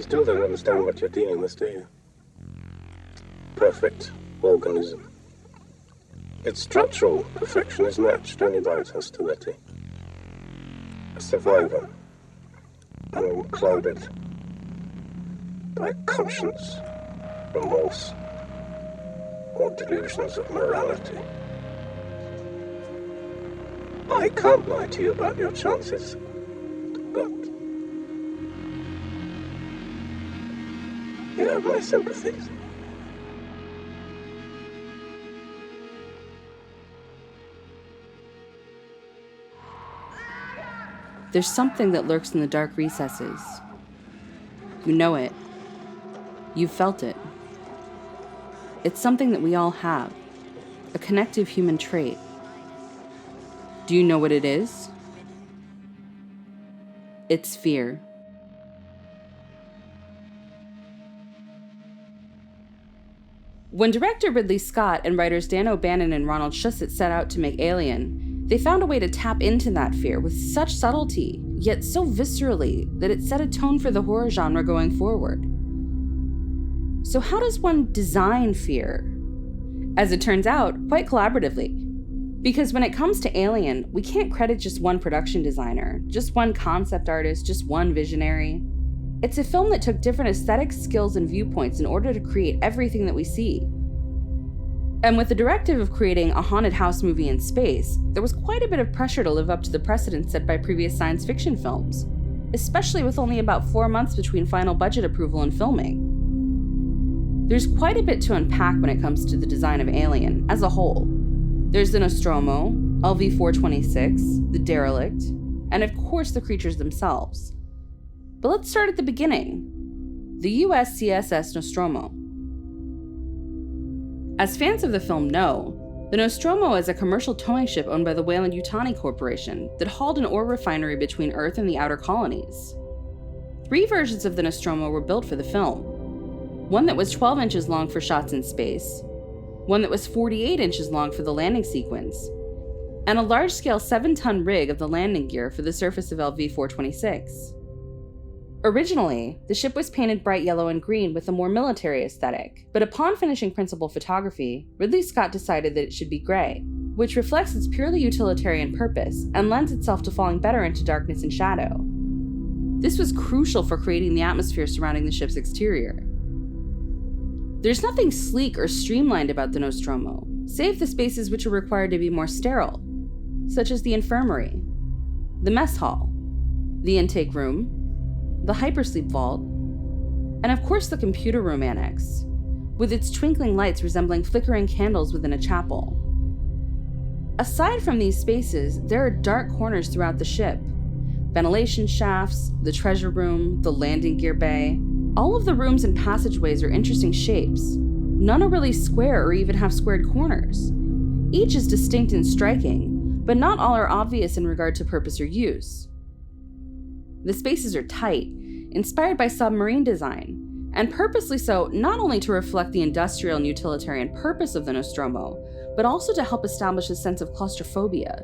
You still don't understand what you're dealing with, do you? Perfect organism. Its structural perfection is matched only by its hostility. A survivor, unclouded by conscience, remorse, or delusions of morality. I can't lie to you about your chances, but you have my sympathies. There's something that lurks in the dark recesses. You know it. You've felt it. It's something that we all have, a connective human trait. Do you know what it is? It's fear. When director Ridley Scott and writers Dan O'Bannon and Ronald Shusett set out to make Alien, they found a way to tap into that fear with such subtlety, yet so viscerally, that it set a tone for the horror genre going forward. So how does one design fear? As it turns out, quite collaboratively. Because when it comes to Alien, we can't credit just one production designer, just one concept artist, just one visionary. It's a film that took different aesthetics, skills, and viewpoints in order to create everything that we see. And with the directive of creating a haunted house movie in space, there was quite a bit of pressure to live up to the precedent set by previous science fiction films, especially with only about 4 months between final budget approval and filming. There's quite a bit to unpack when it comes to the design of Alien as a whole. There's the Nostromo, LV-426, the derelict, and of course the creatures themselves. But let's start at the beginning. The USCSS Nostromo. As fans of the film know, the Nostromo is a commercial towing ship owned by the Weyland-Yutani Corporation that hauled an ore refinery between Earth and the outer colonies. 3 versions of the Nostromo were built for the film. One that was 12 inches long for shots in space, one that was 48 inches long for the landing sequence, and a large-scale 7-ton rig of the landing gear for the surface of LV-426. Originally, the ship was painted bright yellow and green with a more military aesthetic, but upon finishing principal photography, Ridley Scott decided that it should be gray, which reflects its purely utilitarian purpose and lends itself to falling better into darkness and shadow. This was crucial for creating the atmosphere surrounding the ship's exterior. There's nothing sleek or streamlined about the Nostromo, save the spaces which are required to be more sterile, such as the infirmary, the mess hall, the intake room, the hypersleep vault, and of course the computer room annex, with its twinkling lights resembling flickering candles within a chapel. Aside from these spaces, there are dark corners throughout the ship. Ventilation shafts, the treasure room, the landing gear bay. All of the rooms and passageways are interesting shapes. None are really square or even have squared corners. Each is distinct and striking, but not all are obvious in regard to purpose or use. The spaces are tight, inspired by submarine design, and purposely so not only to reflect the industrial and utilitarian purpose of the Nostromo, but also to help establish a sense of claustrophobia,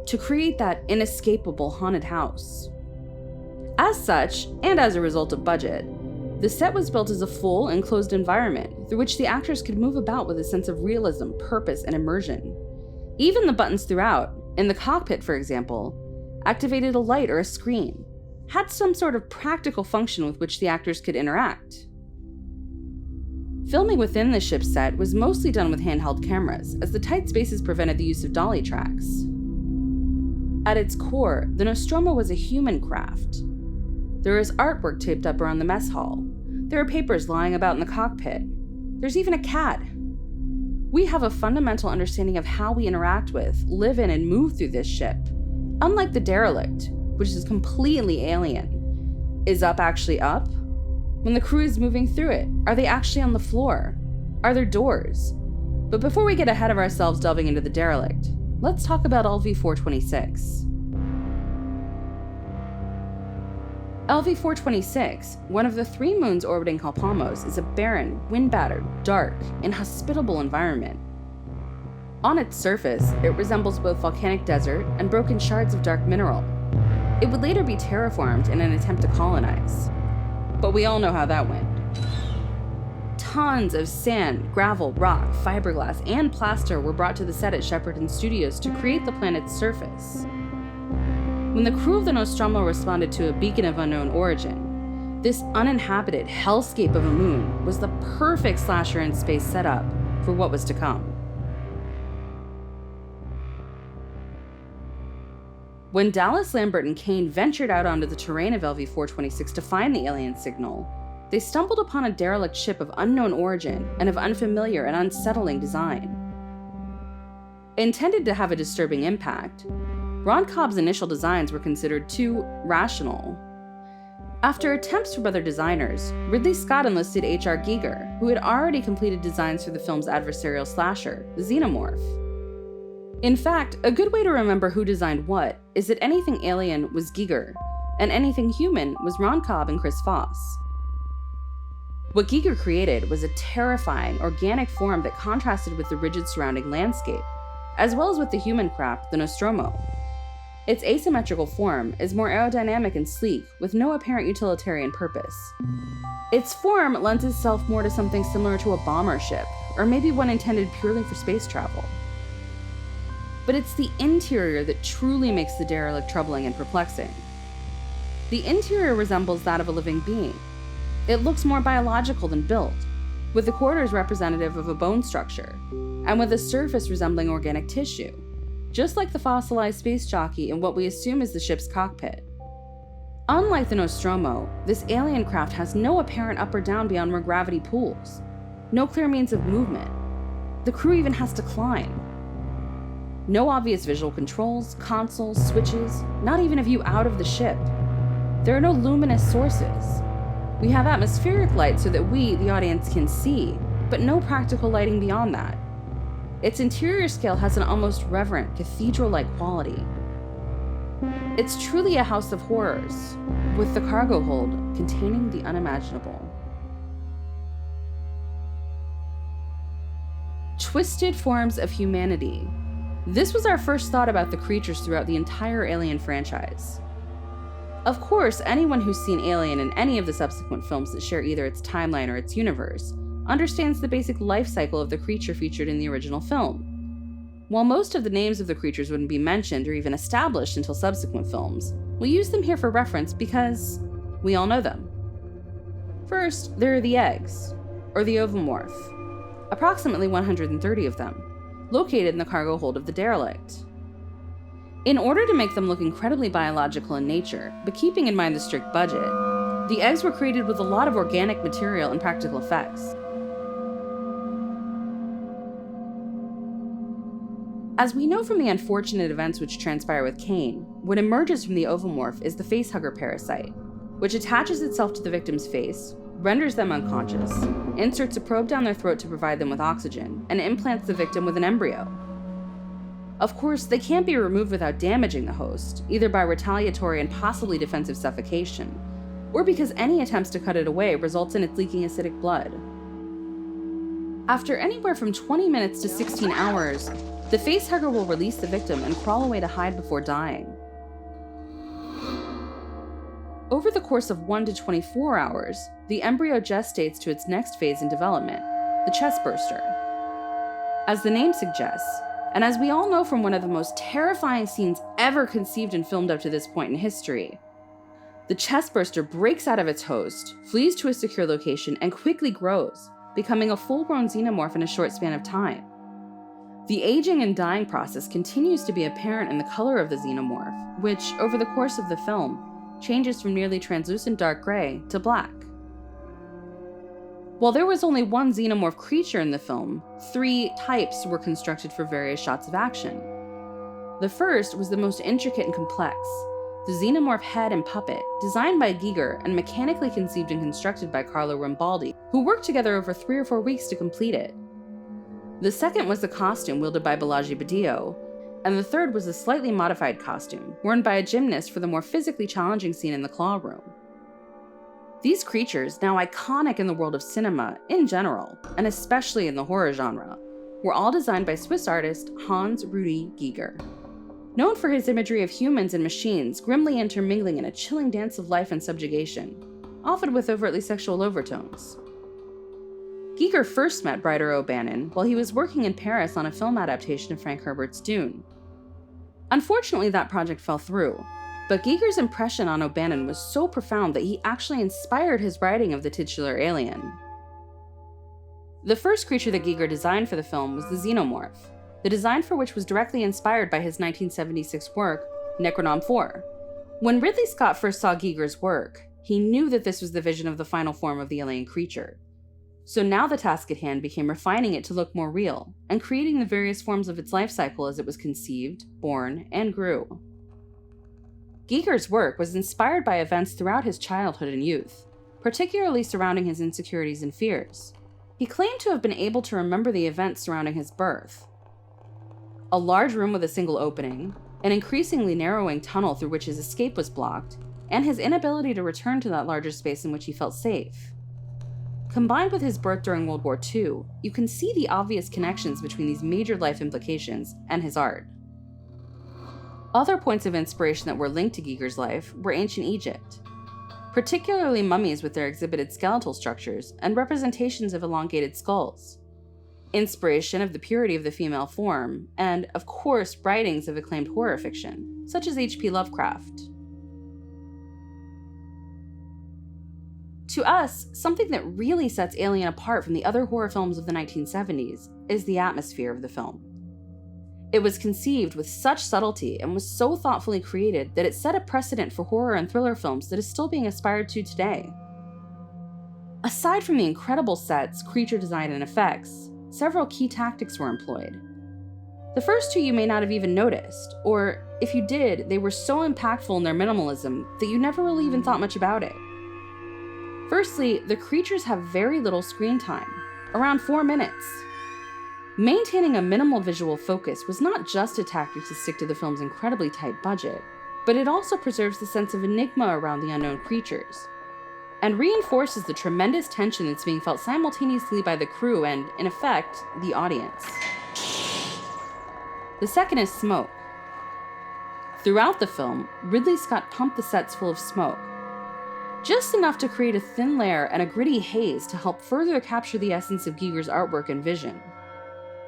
to create that inescapable haunted house. As such, and as a result of budget, the set was built as a full, enclosed environment through which the actors could move about with a sense of realism, purpose, and immersion. Even the buttons throughout, in the cockpit for example, activated a light or a screen, had some sort of practical function with which the actors could interact. Filming within the ship's set was mostly done with handheld cameras, as the tight spaces prevented the use of dolly tracks. At its core, the Nostromo was a human craft. There is artwork taped up around the mess hall. There are papers lying about in the cockpit. There's even a cat. We have a fundamental understanding of how we interact with, live in, and move through this ship. Unlike the derelict, which is completely alien. Is up actually up? When the crew is moving through it, are they actually on the floor? Are there doors? But before we get ahead of ourselves delving into the derelict, let's talk about LV-426. LV-426, one of the 3 moons orbiting Kalpamos, is a barren, wind-battered, dark, inhospitable environment. On its surface, it resembles both volcanic desert and broken shards of dark mineral. It would later be terraformed in an attempt to colonize. but we all know how that went. Tons of sand, gravel, rock, fiberglass, and plaster were brought to the set at Shepperton Studios to create the planet's surface. When the crew of the Nostromo responded to a beacon of unknown origin, this uninhabited hellscape of a moon was the perfect slasher in space setup for what was to come. When Dallas, Lambert, and Kane ventured out onto the terrain of LV-426 to find the alien signal, they stumbled upon a derelict ship of unknown origin and of unfamiliar and unsettling design. Intended to have a disturbing impact, Ron Cobb's initial designs were considered too rational. After attempts from other designers, Ridley Scott enlisted H.R. Giger, who had already completed designs for the film's adversarial slasher, the xenomorph. In fact, a good way to remember who designed what is that anything alien was Giger, and anything human was Ron Cobb and Chris Foss. What Giger created was a terrifying, organic form that contrasted with the rigid surrounding landscape, as well as with the human craft, the Nostromo. Its asymmetrical form is more aerodynamic and sleek, with no apparent utilitarian purpose. Its form lends itself more to something similar to a bomber ship, or maybe one intended purely for space travel. But it's the interior that truly makes the derelict troubling and perplexing. The interior resembles that of a living being. It looks more biological than built, with the quarters representative of a bone structure, and with a surface resembling organic tissue, just like the fossilized space jockey in what we assume is the ship's cockpit. Unlike the Nostromo, this alien craft has no apparent up or down beyond where gravity pulls, no clear means of movement. The crew even has to climb. No obvious visual controls, consoles, switches, not even a view out of the ship. There are no luminous sources. We have atmospheric light so that we, the audience, can see, but no practical lighting beyond that. Its interior scale has an almost reverent, cathedral-like quality. It's truly a house of horrors, with the cargo hold containing the unimaginable. Twisted forms of humanity. This was our first thought about the creatures throughout the entire Alien franchise. Of course, anyone who's seen Alien in any of the subsequent films that share either its timeline or its universe understands the basic life cycle of the creature featured in the original film. While most of the names of the creatures wouldn't be mentioned or even established until subsequent films, we'll use them here for reference because we all know them. First, there are the eggs, or the ovomorph, approximately 130 of them, located in the cargo hold of the derelict. In order to make them look incredibly biological in nature, but keeping in mind the strict budget, the eggs were created with a lot of organic material and practical effects. As we know from the unfortunate events which transpire with Kane, what emerges from the ovomorph is the facehugger parasite, which attaches itself to the victim's face, renders them unconscious, inserts a probe down their throat to provide them with oxygen, and implants the victim with an embryo. Of course, they can't be removed without damaging the host, either by retaliatory and possibly defensive suffocation, or because any attempts to cut it away results in its leaking acidic blood. After anywhere from 20 minutes to 16 hours, the facehugger will release the victim and crawl away to hide before dying. Over the course of 1 to 24 hours, the embryo gestates to its next phase in development, the chestburster. As the name suggests, and as we all know from one of the most terrifying scenes ever conceived and filmed up to this point in history, the chestburster breaks out of its host, flees to a secure location, and quickly grows, becoming a full-grown xenomorph in a short span of time. The aging and dying process continues to be apparent in the color of the xenomorph, which, over the course of the film, changes from nearly translucent dark gray to black. While there was only one xenomorph creature in the film, 3 types were constructed for various shots of action. The first was the most intricate and complex, the xenomorph head and puppet, designed by Giger and mechanically conceived and constructed by Carlo Rambaldi, who worked together over 3 or 4 weeks to complete it. The second was the costume wielded by Balaji Badio, and the third was a slightly modified costume, worn by a gymnast for the more physically challenging scene in the claw room. These creatures, now iconic in the world of cinema in general, and especially in the horror genre, were all designed by Swiss artist Hans Rudi Giger. Known for his imagery of humans and machines grimly intermingling in a chilling dance of life and subjugation, often with overtly sexual overtones. Giger first met Brider O'Bannon while he was working in Paris on a film adaptation of Frank Herbert's Dune. Unfortunately, that project fell through, but Giger's impression on O'Bannon was so profound that he actually inspired his writing of the titular alien. The first creature that Giger designed for the film was the xenomorph, the design for which was directly inspired by his 1976 work, Necronom 4. When Ridley Scott first saw Giger's work, he knew that this was the vision of the final form of the alien creature. So now the task at hand became refining it to look more real, and creating the various forms of its life cycle as it was conceived, born, and grew. Giger's work was inspired by events throughout his childhood and youth, particularly surrounding his insecurities and fears. He claimed to have been able to remember the events surrounding his birth. A large room with a single opening, an increasingly narrowing tunnel through which his escape was blocked, and his inability to return to that larger space in which he felt safe. Combined with his birth during World War II, you can see the obvious connections between these major life implications and his art. Other points of inspiration that were linked to Giger's life were ancient Egypt, particularly mummies with their exhibited skeletal structures and representations of elongated skulls, inspiration of the purity of the female form, and, of course, writings of acclaimed horror fiction, such as H.P. Lovecraft. To us, something that really sets Alien apart from the other horror films of the 1970s is the atmosphere of the film. It was conceived with such subtlety and was so thoughtfully created that it set a precedent for horror and thriller films that is still being aspired to today. Aside from the incredible sets, creature design, and effects, several key tactics were employed. The first two you may not have even noticed, or if you did, they were so impactful in their minimalism that you never really even thought much about it. Firstly, the creatures have very little screen time, around 4 minutes. Maintaining a minimal visual focus was not just a tactic to stick to the film's incredibly tight budget, but it also preserves the sense of enigma around the unknown creatures, and reinforces the tremendous tension that's being felt simultaneously by the crew and, in effect, the audience. The second is smoke. Throughout the film, Ridley Scott pumped the sets full of smoke, just enough to create a thin layer and a gritty haze to help further capture the essence of Giger's artwork and vision.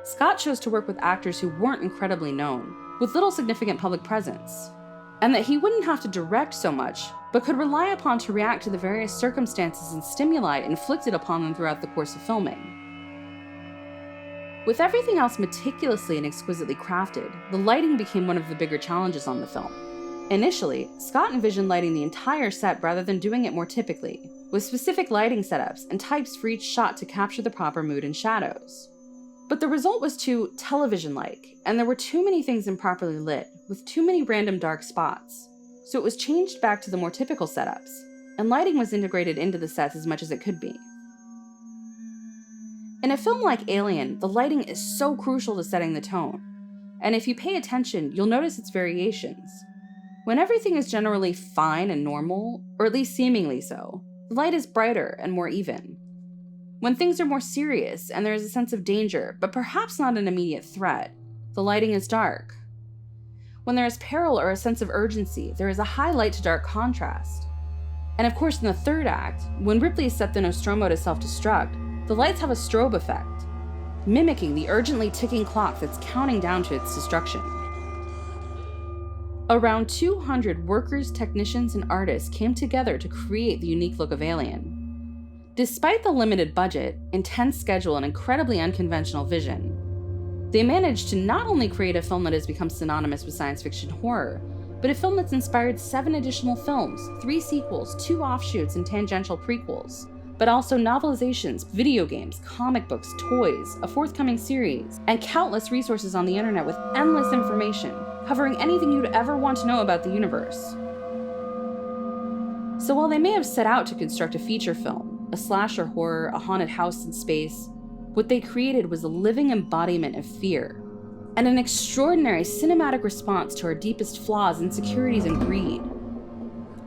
Scott chose to work with actors who weren't incredibly known, with little significant public presence, and that he wouldn't have to direct so much, but could rely upon to react to the various circumstances and stimuli inflicted upon them throughout the course of filming. With everything else meticulously and exquisitely crafted, the lighting became one of the bigger challenges on the film. Initially, Scott envisioned lighting the entire set rather than doing it more typically, with specific lighting setups and types for each shot to capture the proper mood and shadows. But the result was too television-like, and there were too many things improperly lit, with too many random dark spots. So it was changed back to the more typical setups, and lighting was integrated into the sets as much as it could be. In a film like Alien, the lighting is so crucial to setting the tone, and if you pay attention, you'll notice its variations. When everything is generally fine and normal, or at least seemingly so, the light is brighter and more even. When things are more serious and there is a sense of danger, but perhaps not an immediate threat, the lighting is dark. When there is peril or a sense of urgency, there is a high light to dark contrast. And of course in the third act, when Ripley set the Nostromo to self-destruct, the lights have a strobe effect, mimicking the urgently ticking clock that's counting down to its destruction. Around 200 workers, technicians, and artists came together to create the unique look of Alien. Despite the limited budget, intense schedule, and incredibly unconventional vision, they managed to not only create a film that has become synonymous with science fiction horror, but a film that's inspired 7 additional films, 3 sequels, 2 offshoots, and tangential prequels, but also novelizations, video games, comic books, toys, a forthcoming series, and countless resources on the internet with endless information, covering anything you'd ever want to know about the universe. So while they may have set out to construct a feature film, a slasher horror, a haunted house in space, what they created was a living embodiment of fear, and an extraordinary cinematic response to our deepest flaws, insecurities, and greed.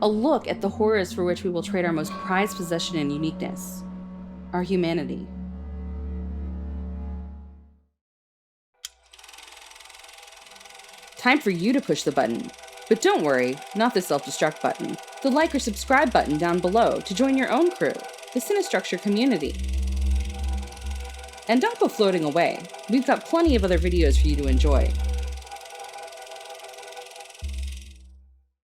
A look at the horrors for which we will trade our most prized possession and uniqueness, our humanity. Time for you to push the button. But don't worry, not the self-destruct button. The like or subscribe button down below to join your own crew, the CineStructure community. And don't go floating away. We've got plenty of other videos for you to enjoy.